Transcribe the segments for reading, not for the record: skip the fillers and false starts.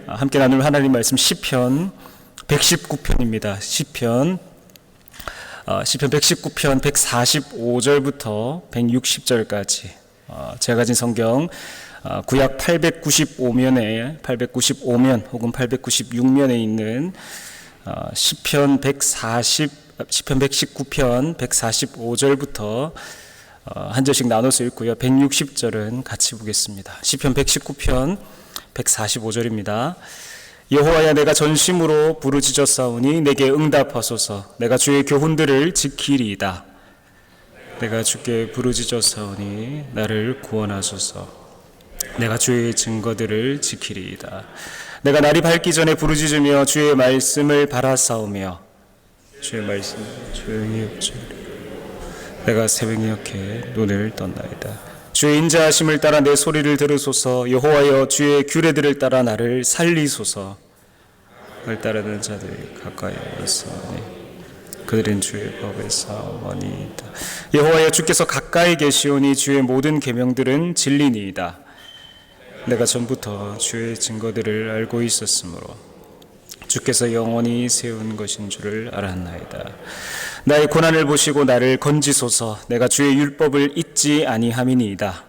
함께 나눌 하나님 말씀 시편 119편입니다. 시편 119편 145절부터 160절까지 제가 가진 성경 구약 895면 혹은 896면에 있는 시편 119편 145절부터 한 절씩 나눠서 읽고요. 160절은 같이 보겠습니다. 시편 119편 145절입니다. 여호와야, 내가 전심으로 부르짖었사오니 내게 응답하소서. 내가 주의 교훈들을 지키리이다. 내가 주께 부르짖었사오니 나를 구원하소서. 내가 주의 증거들을 지키리이다. 내가 날이 밝기 전에 부르짖으며 주의 말씀을 바라싸우며 주의 말씀 조용히 엽주리라. 내가 새벽에 역해 눈을 떴나이다. 주의 인자하심을 따라 내 소리를 들으소서. 여호와여, 주의 규례들을 따라 나를 살리소서. 그를 따르는 자들이 가까이 있사오니 그들은 주의 법에 싸워니이다. 여호와여, 주께서 가까이 계시오니 주의 모든 계명들은 진리니이다. 내가 전부터 주의 증거들을 알고 있었으므로 주께서 영원히 세운 것인 줄을 알았나이다. 나의 고난을 보시고 나를 건지소서. 내가 주의 율법을 잊지 아니함이니이다.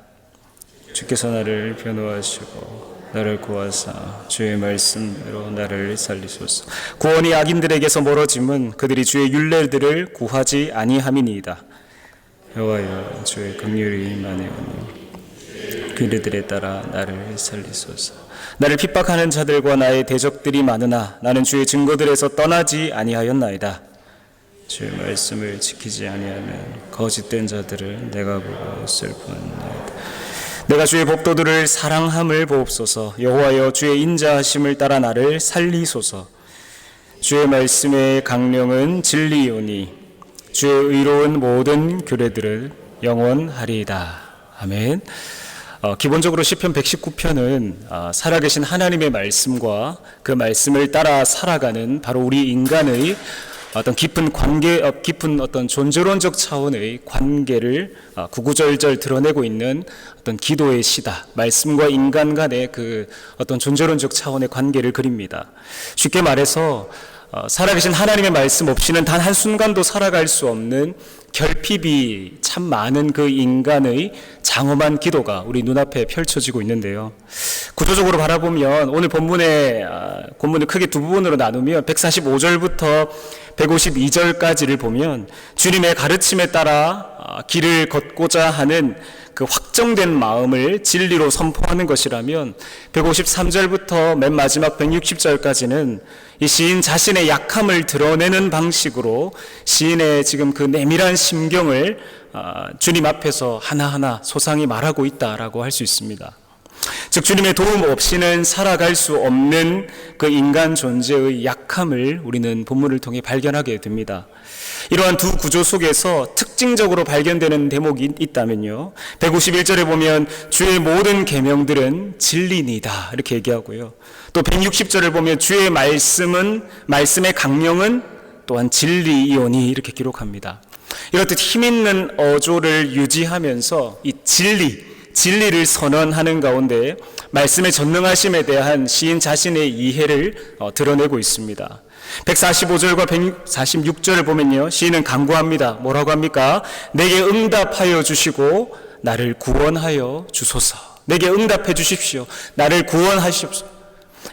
주께서 나를 변호하시고 나를 구하사 주의 말씀으로 나를 살리소서. 구원이 악인들에게서 멀어짐은 그들이 주의 율례들을 구하지 아니함이니이다. 여호와여, 주의 긍휼이 많으오니 규례들에 따라 나를 살리소서. 나를 핍박하는 자들과 나의 대적들이 많으나 나는 주의 증거들에서 떠나지 아니하였나이다. 주의 말씀을 지키지 아니하는 거짓된 자들을 내가 보고 슬픈나이다. 내가 주의 법도들을 사랑함을 보옵소서. 여호와여, 주의 인자하심을 따라 나를 살리소서. 주의 말씀의 강령은 진리이오니 주의 의로운 모든 규례들을 영원하리이다. 아멘. 기본적으로 시편 119편은 살아계신 하나님의 말씀과 그 말씀을 따라 살아가는 바로 우리 인간의 어떤 깊은 어떤 존재론적 차원의 관계를 구구절절 드러내고 있는 어떤 기도의 시다. 말씀과 인간 간의 그 어떤 존재론적 차원의 관계를 그립니다. 쉽게 말해서 살아계신 하나님의 말씀 없이는 단 한순간도 살아갈 수 없는 결핍이 참 많은 그 인간의 장엄한 기도가 우리 눈앞에 펼쳐지고 있는데요. 구조적으로 바라보면 오늘 본문을 크게 두 부분으로 나누면 145절부터 152절까지를 보면 주님의 가르침에 따라 길을 걷고자 하는 그 확정된 마음을 진리로 선포하는 것이라면 153절부터 맨 마지막 160절까지는 이 시인 자신의 약함을 드러내는 방식으로 시인의 지금 그 내밀한 심경을 주님 앞에서 하나하나 소상히 말하고 있다라고 할 수 있습니다. 즉 주님의 도움 없이는 살아갈 수 없는 그 인간 존재의 약함을 우리는 본문을 통해 발견하게 됩니다. 이러한 두 구조 속에서 특징적으로 발견되는 대목이 있다면요, 151절에 보면 주의 모든 계명들은 진리니이다 이렇게 얘기하고요, 또 160절을 보면 주의 말씀의 강령은 또한 진리이오니 이렇게 기록합니다. 이렇듯 힘있는 어조를 유지하면서 이 진리를 선언하는 가운데 말씀의 전능하심에 대한 시인 자신의 이해를 드러내고 있습니다. 145절과 146절을 보면요, 시인은 간구합니다. 뭐라고 합니까? 내게 응답하여 주시고 나를 구원하여 주소서. 내게 응답해 주십시오. 나를 구원하시옵소서.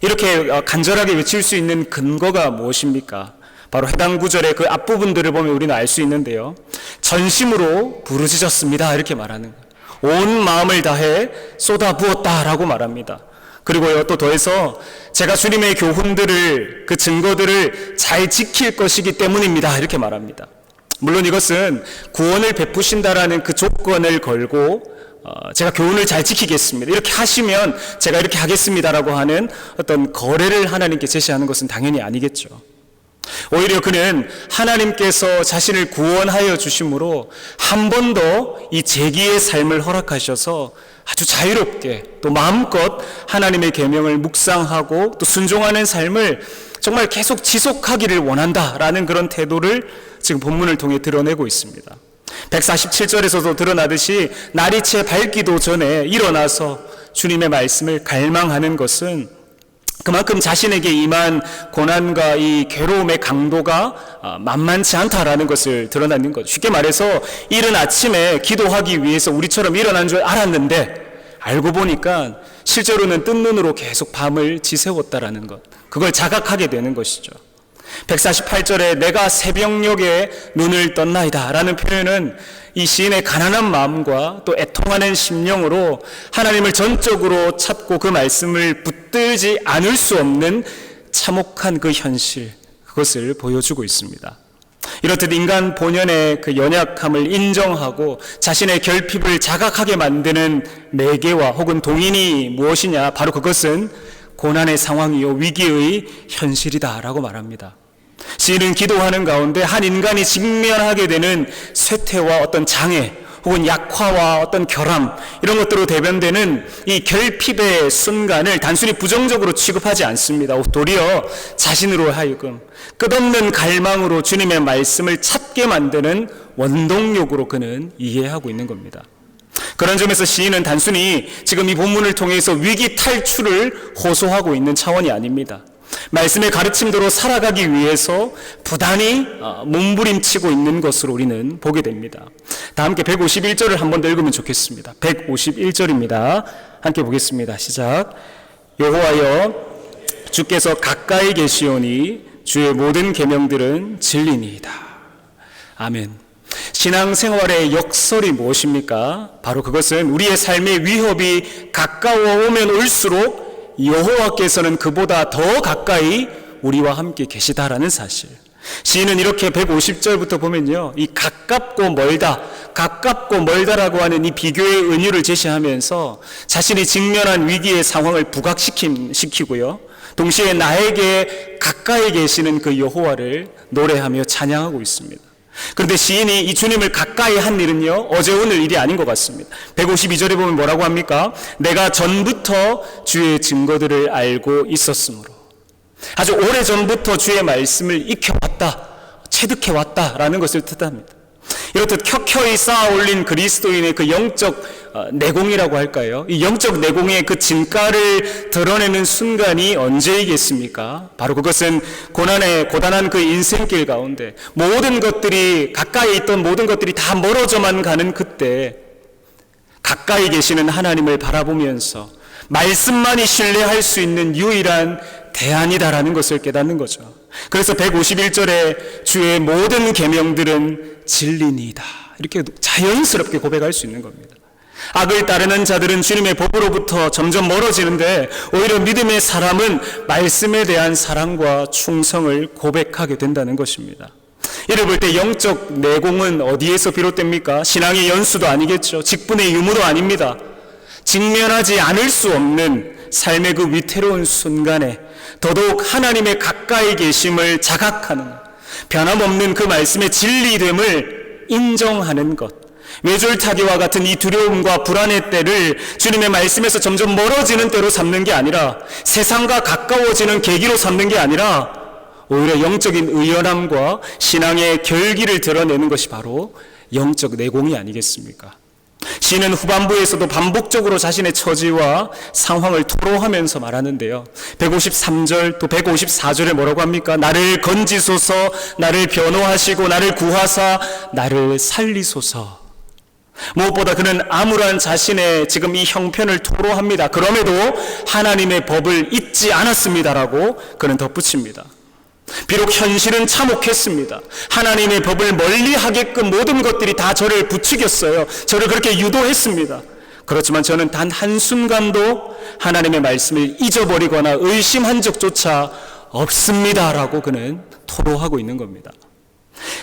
이렇게 간절하게 외칠 수 있는 근거가 무엇입니까? 바로 해당 구절의 그 앞부분들을 보면 우리는 알 수 있는데요, 전심으로 부르짖었습니다 이렇게 말하는 거예요. 온 마음을 다해 쏟아부었다라고 말합니다. 그리고요, 또 더해서 제가 주님의 교훈들을, 그 증거들을 잘 지킬 것이기 때문입니다 이렇게 말합니다. 물론 이것은 구원을 베푸신다라는 그 조건을 걸고 제가 교훈을 잘 지키겠습니다, 이렇게 하시면 제가 이렇게 하겠습니다라고 하는 어떤 거래를 하나님께 제시하는 것은 당연히 아니겠죠. 오히려 그는 하나님께서 자신을 구원하여 주심으로 한 번 더 이 재기의 삶을 허락하셔서 아주 자유롭게 또 마음껏 하나님의 계명을 묵상하고 또 순종하는 삶을 정말 계속 지속하기를 원한다라는 그런 태도를 지금 본문을 통해 드러내고 있습니다. 147절에서도 드러나듯이 날이 채 밝기도 전에 일어나서 주님의 말씀을 갈망하는 것은 그만큼 자신에게 임한 고난과 이 괴로움의 강도가 만만치 않다라는 것을 드러내는 거죠. 쉽게 말해서 이른 아침에 기도하기 위해서 우리처럼 일어난 줄 알았는데 알고 보니까 실제로는 뜬 눈으로 계속 밤을 지새웠다라는 것, 그걸 자각하게 되는 것이죠. 148절에 내가 새벽녘에 눈을 떴나이다 라는 표현은 이 시인의 가난한 마음과 또 애통하는 심령으로 하나님을 전적으로 찾고 그 말씀을 붙들지 않을 수 없는 참혹한 그 현실, 그것을 보여주고 있습니다. 이렇듯 인간 본연의 그 연약함을 인정하고 자신의 결핍을 자각하게 만드는 매개와 혹은 동인이 무엇이냐, 바로 그것은 고난의 상황이요 위기의 현실이다라고 말합니다. 시인은 기도하는 가운데 한 인간이 직면하게 되는 쇠퇴와 어떤 장애 혹은 약화와 어떤 결함, 이런 것들로 대변되는 이 결핍의 순간을 단순히 부정적으로 취급하지 않습니다. 도리어 자신으로 하여금 끝없는 갈망으로 주님의 말씀을 찾게 만드는 원동력으로 그는 이해하고 있는 겁니다. 그런 점에서 시인은 단순히 지금 이 본문을 통해서 위기 탈출을 호소하고 있는 차원이 아닙니다. 말씀의 가르침대로 살아가기 위해서 부단히 몸부림치고 있는 것으로 우리는 보게 됩니다. 다 함께 151절을 한 번 더 읽으면 좋겠습니다. 151절입니다. 함께 보겠습니다. 시작. 여호와여 주께서 가까이 계시오니 주의 모든 계명들은 진리니이다. 아멘. 신앙생활의 역설이 무엇입니까? 바로 그것은 우리의 삶의 위협이 가까워 오면 올수록 여호와께서는 그보다 더 가까이 우리와 함께 계시다라는 사실. 시인은 이렇게 150절부터 보면요, 이 가깝고 멀다라고 하는 이 비교의 은유를 제시하면서 자신이 직면한 위기의 상황을 부각시키고요, 동시에 나에게 가까이 계시는 그 여호와를 노래하며 찬양하고 있습니다. 그런데 시인이 이 주님을 가까이 한 일은요, 어제 오늘 일이 아닌 것 같습니다. 152절에 보면 뭐라고 합니까? 내가 전부터 주의 증거들을 알고 있었으므로. 아주 오래전부터 주의 말씀을 익혀왔다, 체득해왔다라는 것을 뜻합니다. 이렇듯 켜켜이 쌓아 올린 그리스도인의 그 영적 내공이라고 할까요? 이 영적 내공의 그 진가를 드러내는 순간이 언제이겠습니까? 바로 그것은 고단한 그 인생길 가운데 모든 것들이, 가까이 있던 모든 것들이 다 멀어져만 가는 그때 가까이 계시는 하나님을 바라보면서 말씀만이 신뢰할 수 있는 유일한 대안이다라는 것을 깨닫는 거죠. 그래서 151절에 주의 모든 계명들은 진리니이다, 이렇게 자연스럽게 고백할 수 있는 겁니다. 악을 따르는 자들은 주님의 법으로부터 점점 멀어지는데 오히려 믿음의 사람은 말씀에 대한 사랑과 충성을 고백하게 된다는 것입니다. 이를 볼 때 영적 내공은 어디에서 비롯됩니까? 신앙의 연수도 아니겠죠. 직분의 유무도 아닙니다. 직면하지 않을 수 없는 삶의 그 위태로운 순간에 더더욱 하나님의 가까이 계심을 자각하는, 변함없는 그 말씀의 진리됨을 인정하는 것, 외줄타기와 같은 이 두려움과 불안의 때를 주님의 말씀에서 점점 멀어지는 때로 삼는 게 아니라, 세상과 가까워지는 계기로 삼는 게 아니라 오히려 영적인 의연함과 신앙의 결기를 드러내는 것이 바로 영적 내공이 아니겠습니까? 시인은 후반부에서도 반복적으로 자신의 처지와 상황을 토로하면서 말하는데요, 153절 또 154절에 뭐라고 합니까? 나를 건지소서, 나를 변호하시고 나를 구하사 나를 살리소서. 무엇보다 그는 암울한 자신의 지금 이 형편을 토로합니다. 그럼에도 하나님의 법을 잊지 않았습니다라고 그는 덧붙입니다. 비록 현실은 참혹했습니다. 하나님의 법을 멀리하게끔 모든 것들이 다 저를 부추겼어요. 저를 그렇게 유도했습니다. 그렇지만 저는 단 한순간도 하나님의 말씀을 잊어버리거나 의심한 적조차 없습니다라고 그는 토로하고 있는 겁니다.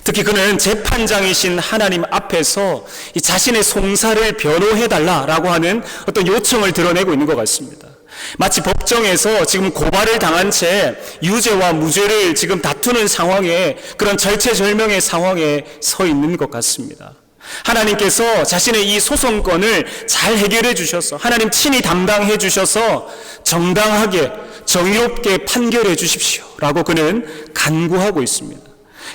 특히 그는 재판장이신 하나님 앞에서 이 자신의 송사를 변호해달라라고 하는 어떤 요청을 드러내고 있는 것 같습니다. 마치 법정에서 지금 고발을 당한 채 유죄와 무죄를 지금 다투는 상황에, 그런 절체절명의 상황에 서 있는 것 같습니다. 하나님께서 자신의 이 소송권을 잘 해결해 주셔서, 하나님 친히 담당해 주셔서 정당하게 정의롭게 판결해 주십시오 라고 그는 간구하고 있습니다.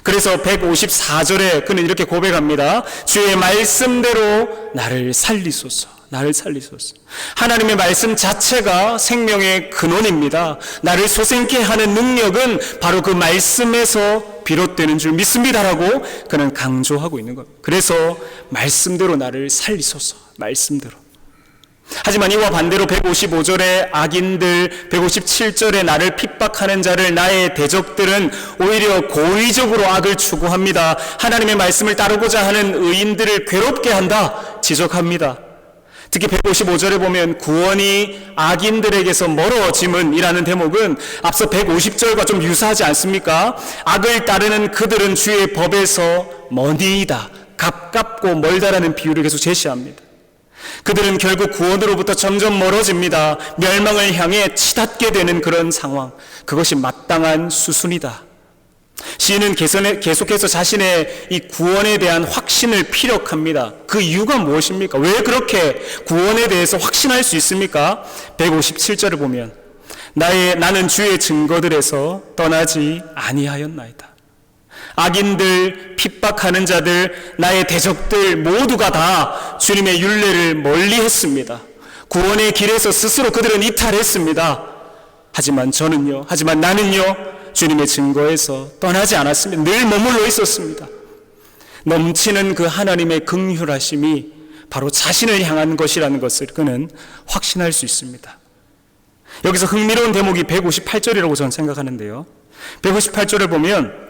그래서 154절에 그는 이렇게 고백합니다. 주의 말씀대로 나를 살리소서. 나를 살리소서. 하나님의 말씀 자체가 생명의 근원입니다. 나를 소생케 하는 능력은 바로 그 말씀에서 비롯되는 줄 믿습니다라고 그는 강조하고 있는 겁니다. 그래서 말씀대로 나를 살리소서. 말씀대로. 하지만 이와 반대로 155절에 악인들, 157절에 나를 핍박하는 자를, 나의 대적들은 오히려 고의적으로 악을 추구합니다. 하나님의 말씀을 따르고자 하는 의인들을 괴롭게 한다, 지적합니다. 특히 155절에 보면 구원이 악인들에게서 멀어짐은 이라는 대목은 앞서 150절과 좀 유사하지 않습니까? 악을 따르는 그들은 주의 법에서 머니이다, 가깝고 멀다라는 비유를 계속 제시합니다. 그들은 결국 구원으로부터 점점 멀어집니다. 멸망을 향해 치닫게 되는 그런 상황, 그것이 마땅한 수순이다. 시인은 계속해서 자신의 이 구원에 대한 확신을 피력합니다. 그 이유가 무엇입니까? 왜 그렇게 구원에 대해서 확신할 수 있습니까? 157절을 보면 나는 주의 증거들에서 떠나지 아니하였나이다. 악인들, 핍박하는 자들, 나의 대적들 모두가 다 주님의 율례를 멀리했습니다. 구원의 길에서 스스로 그들은 이탈했습니다. 하지만 나는요 주님의 증거에서 떠나지 않았습니다. 늘 머물러 있었습니다. 넘치는 그 하나님의 긍휼하심이 바로 자신을 향한 것이라는 것을 그는 확신할 수 있습니다. 여기서 흥미로운 대목이 158절이라고 저는 생각하는데요. 158절을 보면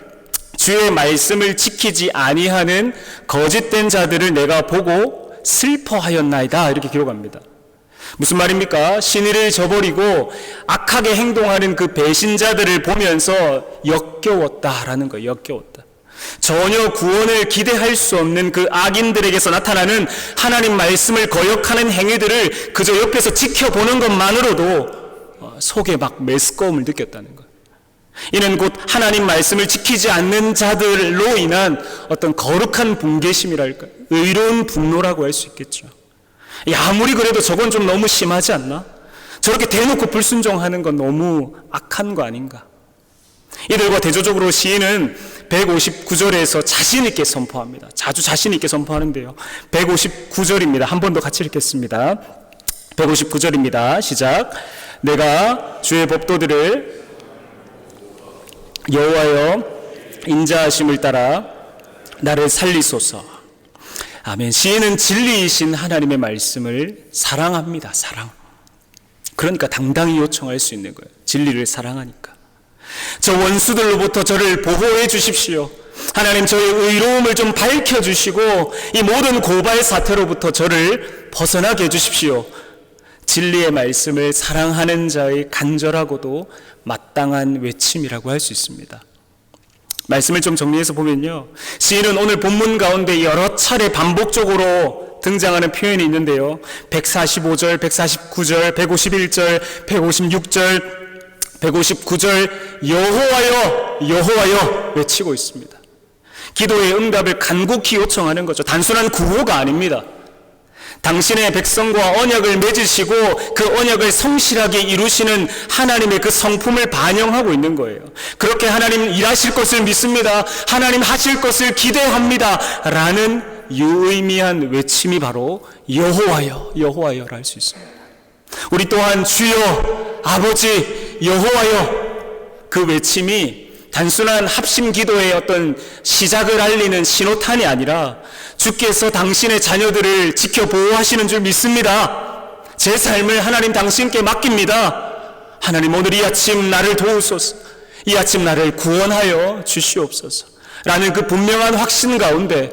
주의 말씀을 지키지 아니하는 거짓된 자들을 내가 보고 슬퍼하였나이다, 이렇게 기록합니다. 무슨 말입니까? 신의를 저버리고 악하게 행동하는 그 배신자들을 보면서 역겨웠다라는 거예요. 역겨웠다. 전혀 구원을 기대할 수 없는 그 악인들에게서 나타나는 하나님 말씀을 거역하는 행위들을 그저 옆에서 지켜보는 것만으로도 속에 막 메스꺼움을 느꼈다는 거예요. 이는 곧 하나님 말씀을 지키지 않는 자들로 인한 어떤 거룩한 분개심이랄까, 의로운 분노라고 할 수 있겠죠. 아무리 그래도 저건 좀 너무 심하지 않나? 저렇게 대놓고 불순종하는 건 너무 악한 거 아닌가? 이들과 대조적으로 시인은 159절에서 자신 있게 선포합니다. 자주 자신 있게 선포하는데요. 159절입니다. 한 번 더 같이 읽겠습니다. 159절입니다. 시작. 내가 주의 법도들을 여호와여 인자하심을 따라 나를 살리소서. 아멘. 시인은 진리이신 하나님의 말씀을 사랑합니다. 사랑. 그러니까 당당히 요청할 수 있는 거예요. 진리를 사랑하니까. 저 원수들로부터 저를 보호해 주십시오. 하나님, 저의 의로움을 좀 밝혀주시고 이 모든 고발 사태로부터 저를 벗어나게 해주십시오. 진리의 말씀을 사랑하는 자의 간절하고도 마땅한 외침이라고 할 수 있습니다. 말씀을 좀 정리해서 보면요, 시인은 오늘 본문 가운데 여러 차례 반복적으로 등장하는 표현이 있는데요, 145절, 149절, 151절, 156절, 159절 여호와여 여호와여 외치고 있습니다. 기도의 응답을 간곡히 요청하는 거죠. 단순한 구호가 아닙니다. 당신의 백성과 언약을 맺으시고 그 언약을 성실하게 이루시는 하나님의 그 성품을 반영하고 있는 거예요. 그렇게 하나님 일하실 것을 믿습니다. 하나님 하실 것을 기대합니다. 라는 유의미한 외침이 바로 여호와여 여호와여라 할 수 있습니다. 우리 또한 주여 아버지 여호와여, 그 외침이 단순한 합심 기도의 어떤 시작을 알리는 신호탄이 아니라 주께서 당신의 자녀들을 지켜 보호하시는 줄 믿습니다. 제 삶을 하나님 당신께 맡깁니다. 하나님, 오늘 이 아침 나를 도우소서. 이 아침 나를 구원하여 주시옵소서. 라는 그 분명한 확신 가운데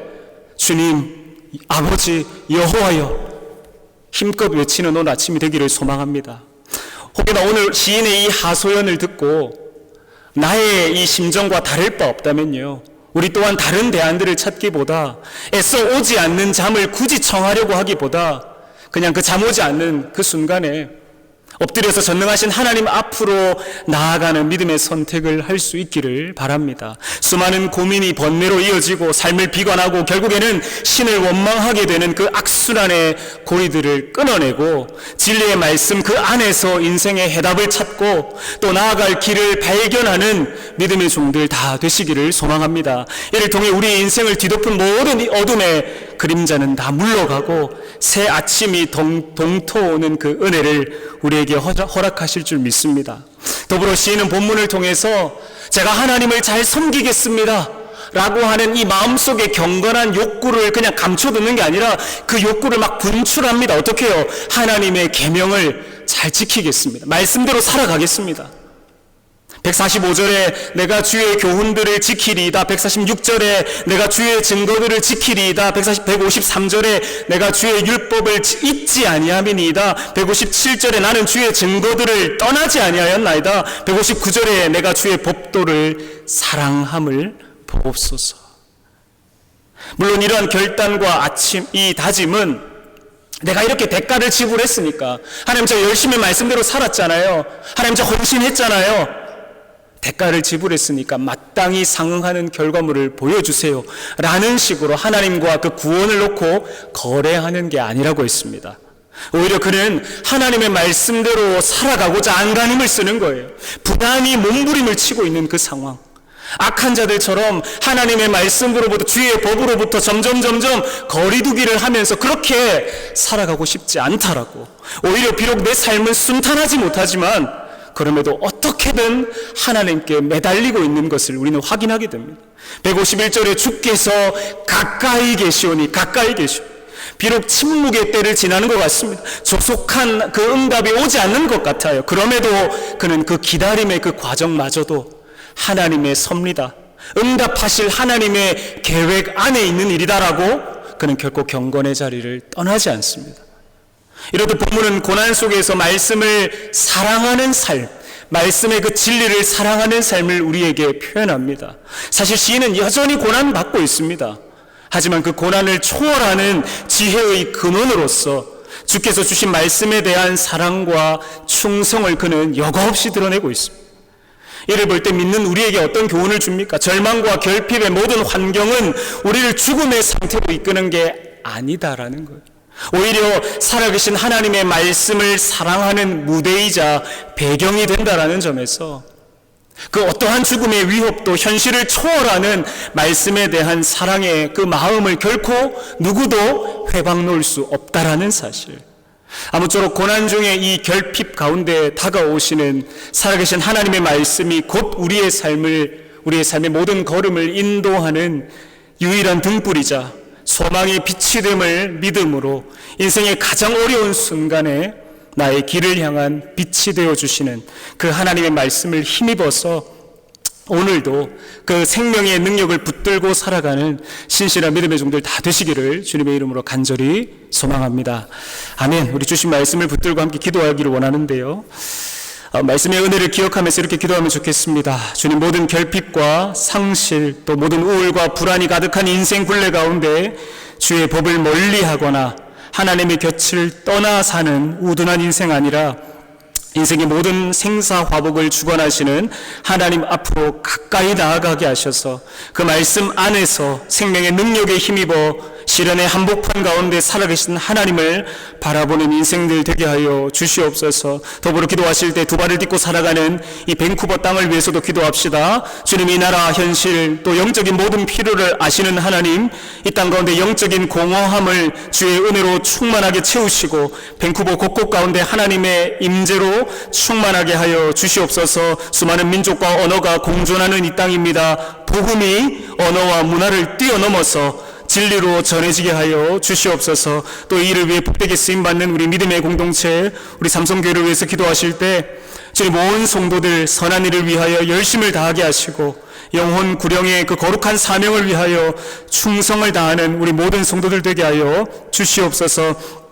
주님 아버지 여호와여 힘껏 외치는 오늘 아침이 되기를 소망합니다. 혹여나 오늘 시인의 이 하소연을 듣고 나의 이 심정과 다를 바 없다면요, 우리 또한 다른 대안들을 찾기보다, 애써 오지 않는 잠을 굳이 청하려고 하기보다 그냥 그 잠 오지 않는 그 순간에 엎드려서 전능하신 하나님 앞으로 나아가는 믿음의 선택을 할 수 있기를 바랍니다. 수많은 고민이 번뇌로 이어지고 삶을 비관하고 결국에는 신을 원망하게 되는 그 악순환의 고리들을 끊어내고 진리의 말씀 그 안에서 인생의 해답을 찾고 또 나아갈 길을 발견하는 믿음의 종들 다 되시기를 소망합니다. 이를 통해 우리 인생을 뒤덮은 모든 이 어둠의 그림자는 다 물러가고 새 아침이 동토오는 그 은혜를 우리에게 허락하실 줄 믿습니다. 더불어 시인은 본문을 통해서 제가 하나님을 잘 섬기겠습니다 라고 하는 이 마음속에 경건한 욕구를 그냥 감춰두는 게 아니라 그 욕구를 막 분출합니다. 어떻게 해요? 하나님의 계명을 잘 지키겠습니다. 말씀대로 살아가겠습니다. 145절에 내가 주의 교훈들을 지키리이다. 146절에 내가 주의 증거들을 지키리이다. 153절에 내가 주의 율법을 잊지 아니함이니이다. 157절에 나는 주의 증거들을 떠나지 아니하였나이다. 159절에 내가 주의 법도를 사랑함을 보옵소서. 물론 이러한 결단과 이 다짐은 내가 이렇게 대가를 지불했으니까, 하나님 저 열심히 말씀대로 살았잖아요, 하나님 저 헌신했잖아요, 대가를 지불했으니까 마땅히 상응하는 결과물을 보여주세요 라는 식으로 하나님과 그 구원을 놓고 거래하는 게 아니라고 했습니다. 오히려 그는 하나님의 말씀대로 살아가고자 안간힘을 쓰는 거예요. 부단히 몸부림을 치고 있는 그 상황, 악한 자들처럼 하나님의 말씀으로부터, 주의 법으로부터 점점 거리두기를 하면서 그렇게 살아가고 싶지 않다라고. 오히려 비록 내 삶은 순탄하지 못하지만 그럼에도 어떻게든 하나님께 매달리고 있는 것을 우리는 확인하게 됩니다. 151절에 주께서 가까이 계시오니, 가까이 계시오. 비록 침묵의 때를 지나는 것 같습니다. 조속한 그 응답이 오지 않는 것 같아요. 그럼에도 그는 그 기다림의 그 과정마저도 하나님의 섭리다, 응답하실 하나님의 계획 안에 있는 일이다라고 그는 결코 경건의 자리를 떠나지 않습니다. 이렇듯 본문은 고난 속에서 말씀을 사랑하는 삶, 말씀의 그 진리를 사랑하는 삶을 우리에게 표현합니다. 사실 시인은 여전히 고난받고 있습니다. 하지만 그 고난을 초월하는 지혜의 근원으로서 주께서 주신 말씀에 대한 사랑과 충성을 그는 여과 없이 드러내고 있습니다. 이를 볼 때 믿는 우리에게 어떤 교훈을 줍니까? 절망과 결핍의 모든 환경은 우리를 죽음의 상태로 이끄는 게 아니다라는 거예요. 오히려 살아계신 하나님의 말씀을 사랑하는 무대이자 배경이 된다라는 점에서 그 어떠한 죽음의 위협도 현실을 초월하는 말씀에 대한 사랑의 그 마음을 결코 누구도 회방 놓을 수 없다라는 사실, 아무쪼록 고난 중에 이 결핍 가운데 다가오시는 살아계신 하나님의 말씀이 곧 우리의 삶의 모든 걸음을 인도하는 유일한 등불이자 소망의 빛이 됨을 믿음으로 인생의 가장 어려운 순간에 나의 길을 향한 빛이 되어주시는 그 하나님의 말씀을 힘입어서 오늘도 그 생명의 능력을 붙들고 살아가는 신실한 믿음의 종들 다 되시기를 주님의 이름으로 간절히 소망합니다. 아멘. 우리 주신 말씀을 붙들고 함께 기도하기를 원하는데요, 말씀의 은혜를 기억하면서 이렇게 기도하면 좋겠습니다. 주님, 모든 결핍과 상실, 또 모든 우울과 불안이 가득한 인생 굴레 가운데 주의 법을 멀리하거나 하나님의 곁을 떠나 사는 우둔한 인생 아니라 인생의 모든 생사화복을 주관하시는 하나님 앞으로 가까이 나아가게 하셔서 그 말씀 안에서 생명의 능력에 힘입어 시련의 한복판 가운데 살아계신 하나님을 바라보는 인생들 되게 하여 주시옵소서. 더불어 기도하실 때 두 발을 딛고 살아가는 이 밴쿠버 땅을 위해서도 기도합시다. 주님, 이 나라 현실 또 영적인 모든 필요를 아시는 하나님, 이 땅 가운데 영적인 공허함을 주의 은혜로 충만하게 채우시고 밴쿠버 곳곳 가운데 하나님의 임재로 충만하게 하여 주시옵소서. 수많은 민족과 언어가 공존하는 이 땅입니다. 복음이 언어와 문화를 뛰어넘어서 진리로 전해지게 하여 주시옵소서. 또 이를 위해 복되게 쓰임받는 우리 믿음의 공동체, 우리 삼성교회를 위해서 기도하실 때 주님, 온 성도들 선한 일을 위하여 열심을 다하게 하시고 영혼 구령의 그 거룩한 사명을 위하여 충성을 다하는 우리 모든 성도들 되게 하여 주시옵소서.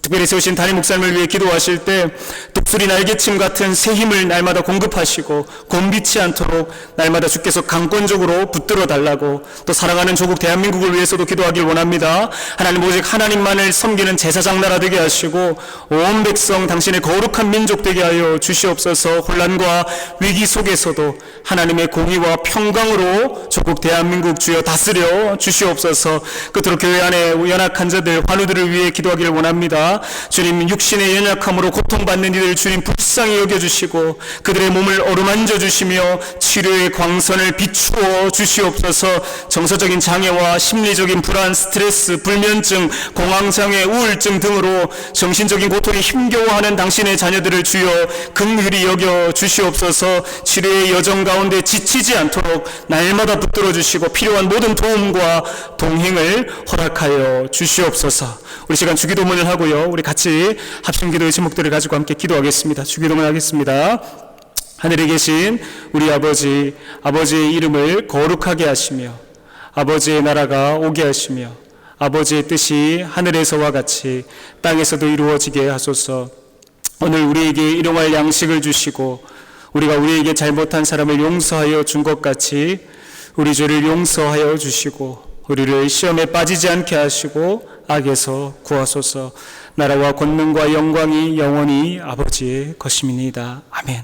특별히 세우신 담임 목사님을 위해 기도하실 때 독수리 날개침 같은 새 힘을 날마다 공급하시고 곤비치 않도록 날마다 주께서 강권적으로 붙들어 달라고, 또 사랑하는 조국 대한민국을 위해서도 기도하길 원합니다. 하나님, 오직 하나님만을 섬기는 제사장 나라 되게 하시고 온 백성 당신의 거룩한 민족 되게 하여 주시옵소서. 혼란과 위기 속에서도 하나님의 공의와 평강으로 조국 대한민국 주여 다스려 주시옵소서. 끝으로 교회 안에 연약한 자들, 환우들을 위해 기도하기를 원합니다. 기도합니다. 주님, 육신의 연약함으로 고통받는 이들 주님 불쌍히 여겨주시고 그들의 몸을 어루만져 주시며 치료의 광선을 비추어 주시옵소서. 정서적인 장애와 심리적인 불안, 스트레스, 불면증, 공황장애, 우울증 등으로 정신적인 고통에 힘겨워하는 당신의 자녀들을 주여 긍휼히 여겨 주시옵소서. 치료의 여정 가운데 지치지 않도록 날마다 붙들어 주시고 필요한 모든 도움과 동행을 허락하여 주시옵소서. 우리 시간 주기도문을 하고요, 우리 같이 합심기도의 제목들을 가지고 함께 기도하겠습니다. 주기도문 하겠습니다. 하늘에 계신 우리 아버지, 아버지의 이름을 거룩하게 하시며 아버지의 나라가 오게 하시며 아버지의 뜻이 하늘에서와 같이 땅에서도 이루어지게 하소서. 오늘 우리에게 일용할 양식을 주시고 우리가 우리에게 잘못한 사람을 용서하여 준 것 같이 우리 죄를 용서하여 주시고 우리를 시험에 빠지지 않게 하시고 악에서 구하소서. 나라와 권능과 영광이 영원히 아버지의 것임이니이다. 아멘.